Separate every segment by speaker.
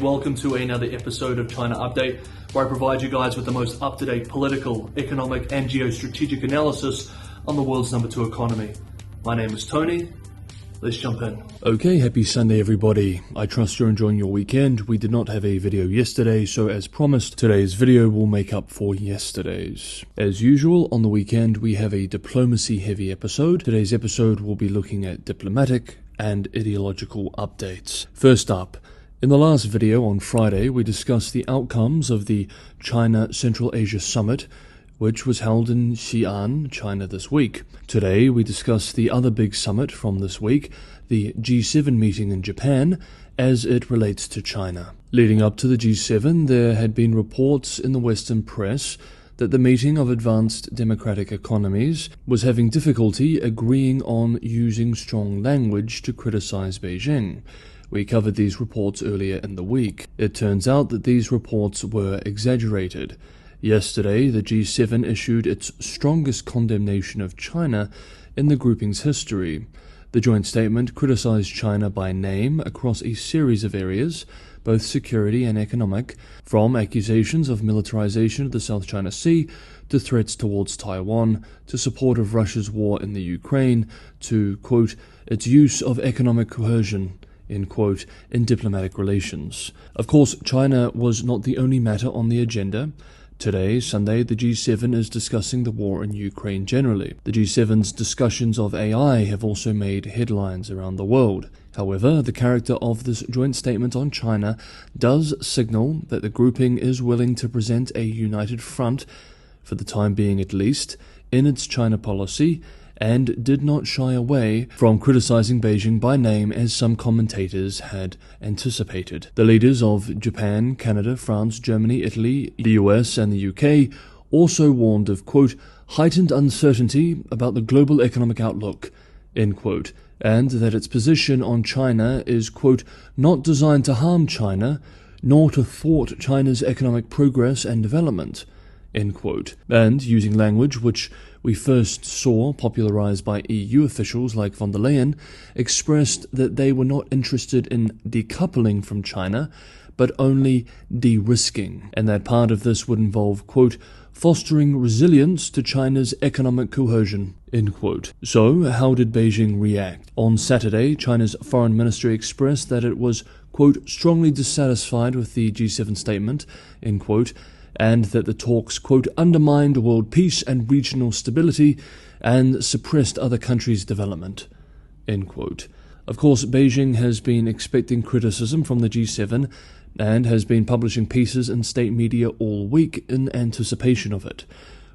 Speaker 1: Welcome to another episode of China Update, where I provide you guys with the most up-to-date political, economic and geostrategic analysis on the world's number 2 economy. My name is Tony. Let's jump in.
Speaker 2: Okay, happy Sunday everybody. I trust you're enjoying your weekend. We did not have a video yesterday, so as promised, today's video will make up for yesterday's. As usual, on the weekend we have a diplomacy-heavy episode. Today's episode will be looking at diplomatic and ideological updates. First up, in the last video on Friday, we discussed the outcomes of the China Central Asia Summit, which was held in Xi'an, China this week. Today, we discuss the other big summit from this week, the G7 meeting in Japan, as it relates to China. Leading up to the G7, there had been reports in the Western press that the meeting of advanced democratic economies was having difficulty agreeing on using strong language to criticize Beijing. We covered these reports earlier in the week. It turns out that these reports were exaggerated. Yesterday, the G7 issued its strongest condemnation of China in the grouping's history. The joint statement criticized China by name across a series of areas, both security and economic, from accusations of militarization of the South China Sea to threats towards Taiwan, to support of Russia's war in the Ukraine, to, quote, its use of economic coercion, end quote, in diplomatic relations. Of course, China was not the only matter on the agenda. Today, Sunday, the G7 is discussing the war in Ukraine generally. The G7's discussions of AI have also made headlines around the world. However, the character of this joint statement on China does signal that the grouping is willing to present a united front, for the time being at least, in its China policy, and did not shy away from criticizing Beijing by name as some commentators had anticipated. The leaders of Japan, Canada, France, Germany, Italy, the US and the UK also warned of, quote, heightened uncertainty about the global economic outlook, end quote, and that its position on China is, quote, not designed to harm China, nor to thwart China's economic progress and development, end quote, and using language which we first saw popularized by EU officials like von der Leyen, expressed that they were not interested in decoupling from China, but only de-risking, and that part of this would involve, quote, fostering resilience to China's economic cohesion, end quote. So, how did Beijing react? On Saturday, China's foreign ministry expressed that it was, quote, strongly dissatisfied with the G7 statement, end quote, and that the talks, quote, undermined world peace and regional stability and suppressed other countries' development, end quote. Of course, Beijing has been expecting criticism from the G7 and has been publishing pieces in state media all week in anticipation of it.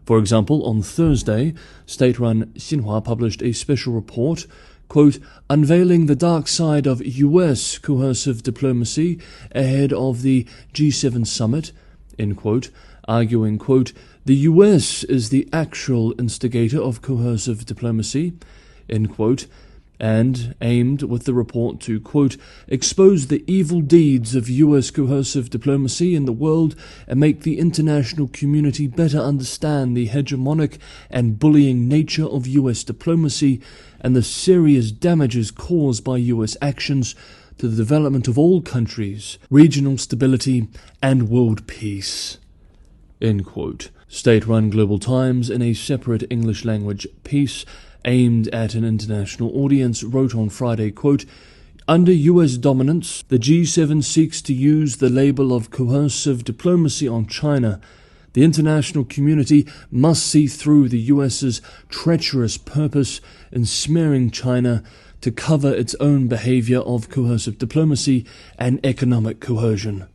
Speaker 2: For example, on Thursday, state-run Xinhua published a special report, quote, unveiling the dark side of US coercive diplomacy ahead of the G7 summit, end quote, arguing, quote, the US is the actual instigator of coercive diplomacy, end quote, and aimed with the report to, quote, expose the evil deeds of US coercive diplomacy in the world and make the international community better understand the hegemonic and bullying nature of US diplomacy and the serious damages caused by US actions to the development of all countries, regional stability, and world peace, end quote. State-run Global Times, in a separate English-language piece aimed at an international audience, wrote on Friday, quote, under US dominance, the G7 seeks to use the label of coercive diplomacy on China. The international community must see through the US's treacherous purpose in smearing China to cover its own behavior of coercive diplomacy and economic coercion,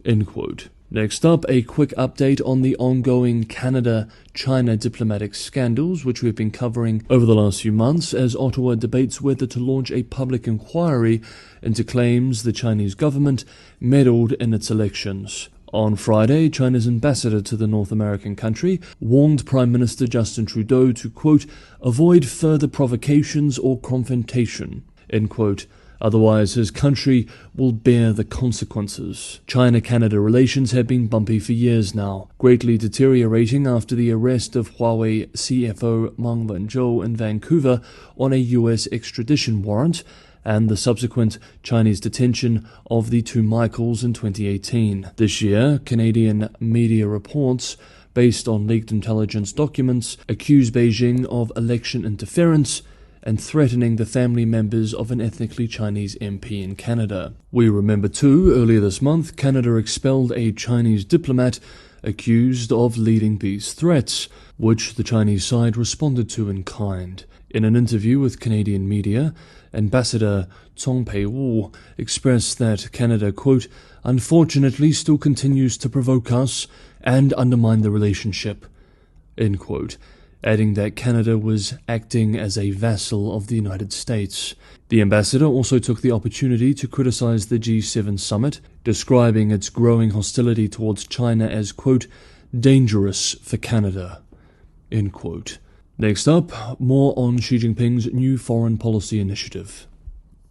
Speaker 2: end quote. Next up, a quick update on the ongoing Canada-China diplomatic scandals, which we've been covering over the last few months, as Ottawa debates whether to launch a public inquiry into claims the Chinese government meddled in its elections. On Friday, China's ambassador to the North American country warned Prime Minister Justin Trudeau to, quote, avoid further provocations or confrontation, end quote. Otherwise, his country will bear the consequences. China-Canada relations have been bumpy for years now, greatly deteriorating after the arrest of Huawei CFO Meng Wanzhou in Vancouver on a US extradition warrant, and the subsequent Chinese detention of the two Michaels in 2018. This year, Canadian media reports, based on leaked intelligence documents, accuse Beijing of election interference and threatening the family members of an ethnically Chinese MP in Canada. We remember too, earlier this month, Canada expelled a Chinese diplomat accused of leading these threats, which the Chinese side responded to in kind. In an interview with Canadian media, Ambassador Cong Pei-Wu expressed that Canada, quote, unfortunately still continues to provoke us and undermine the relationship, end quote, adding that Canada was acting as a vassal of the United States. The ambassador also took the opportunity to criticize the G7 summit, describing its growing hostility towards China as, quote, dangerous for Canada, end quote. Next up, more on Xi Jinping's new foreign policy initiative.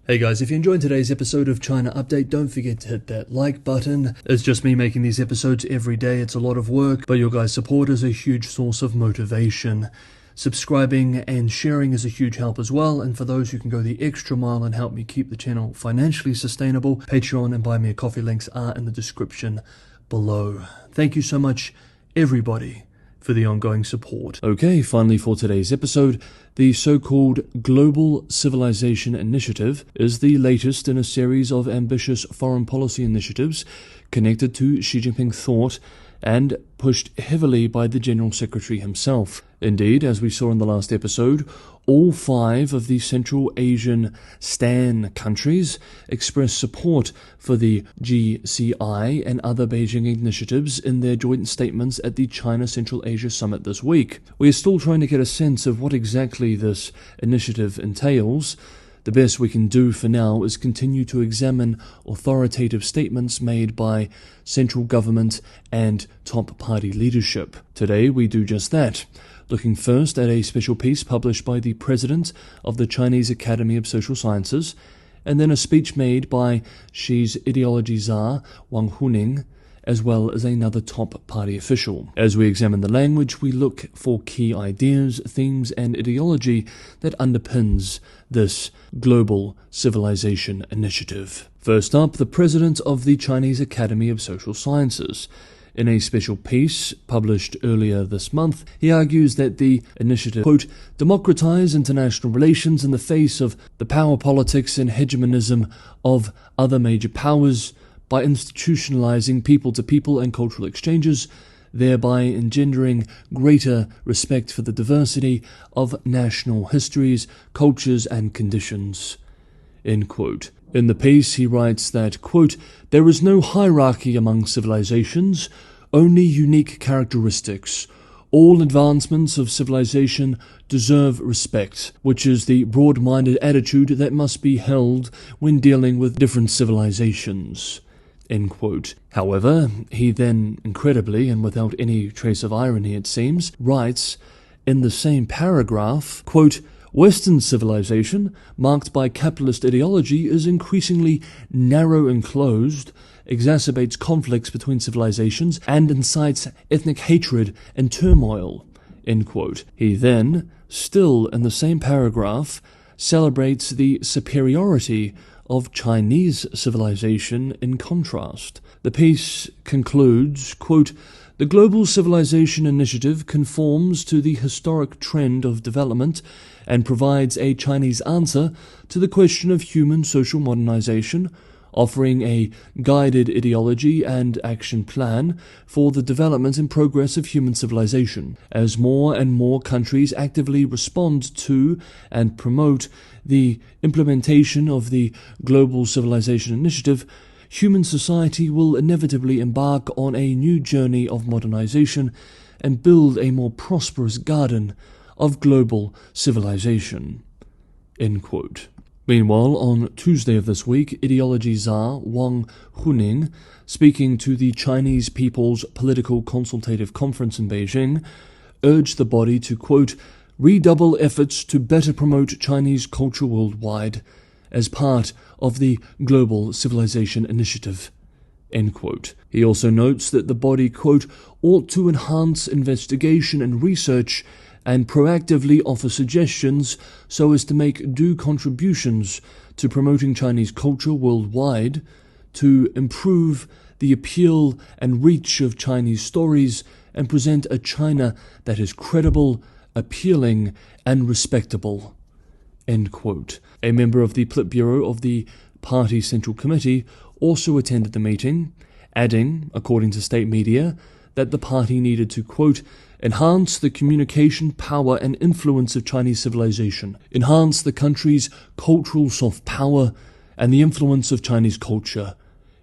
Speaker 2: Hey guys, if you enjoyed today's episode of China Update, don't forget to hit that like button. It's just me making these episodes every day. It's a lot of work, but your guys' support is a huge source of motivation. Subscribing and sharing is a huge help as well, and for those who can go the extra mile and help me keep the channel financially sustainable, Patreon and Buy Me a Coffee links are in the description below. Thank you so much, everybody, for the ongoing support. Okay, finally for today's episode, the so-called Global Civilization Initiative is the latest in a series of ambitious foreign policy initiatives connected to Xi Jinping thought and pushed heavily by the General Secretary himself. Indeed, as we saw in the last episode, all 5 of the Central Asian STAN countries expressed support for the GCI and other Beijing initiatives in their joint statements at the China Central Asia Summit this week. We are still trying to get a sense of what exactly this initiative entails. The best we can do for now is continue to examine authoritative statements made by central government and top party leadership. Today we do just that, looking first at a special piece published by the president of the Chinese Academy of Social Sciences, and then a speech made by Xi's ideology czar, Wang Huning, as well as another top party official. As we examine the language, we look for key ideas, themes, and ideology that underpins this Global Civilization Initiative. First up, the president of the Chinese Academy of Social Sciences. In a special piece published earlier this month, he argues that the initiative, quote, democratize international relations in the face of the power politics and hegemonism of other major powers by institutionalizing people-to-people and cultural exchanges, thereby engendering greater respect for the diversity of national histories, cultures, and conditions, end quote. In the piece, he writes that, quote, there is no hierarchy among civilizations, only unique characteristics. All advancements of civilization deserve respect, which is the broad-minded attitude that must be held when dealing with different civilizations, end quote. However, he then, incredibly, and without any trace of irony it seems, writes in the same paragraph, quote, Western civilization, marked by capitalist ideology, is increasingly narrow and closed, exacerbates conflicts between civilizations, and incites ethnic hatred and turmoil, end quote. He then, still in the same paragraph, celebrates the superiority of Chinese civilization in contrast. The piece concludes, quote, the Global Civilization Initiative conforms to the historic trend of development and provides a Chinese answer to the question of human social modernization, offering a guided ideology and action plan for the development and progress of human civilization. As more and more countries actively respond to and promote the implementation of the Global Civilization Initiative, human society will inevitably embark on a new journey of modernization and build a more prosperous garden of global civilization, end quote. Meanwhile, on Tuesday of this week, ideology czar Wang Huning, speaking to the Chinese People's Political Consultative Conference in Beijing, urged the body to, quote, redouble efforts to better promote Chinese culture worldwide as part of the Global Civilization Initiative, end quote. He also notes that the body, quote, ought to enhance investigation and research and proactively offer suggestions so as to make due contributions to promoting Chinese culture worldwide, to improve the appeal and reach of Chinese stories and present a China that is credible, appealing, and respectable." End quote. A member of the Politburo of the Party Central Committee also attended the meeting, adding, according to state media, that the party needed to, quote, "enhance the communication power and influence of Chinese civilization, enhance the country's cultural soft power and the influence of Chinese culture.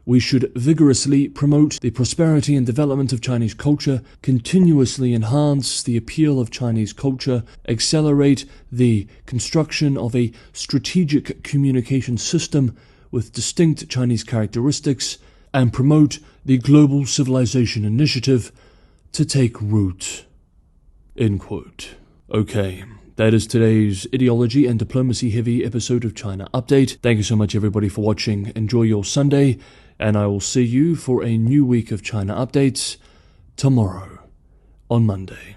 Speaker 2: We should vigorously promote the prosperity and development of Chinese culture, continuously enhance the appeal of Chinese culture, accelerate the construction of a strategic communication system with distinct Chinese characteristics, and promote the Global Civilization Initiative to take root." End quote. Okay, that is today's ideology and diplomacy heavy episode of China Update. Thank you so much everybody for watching. Enjoy your Sunday, and I will see you for a new week of China Updates tomorrow on Monday.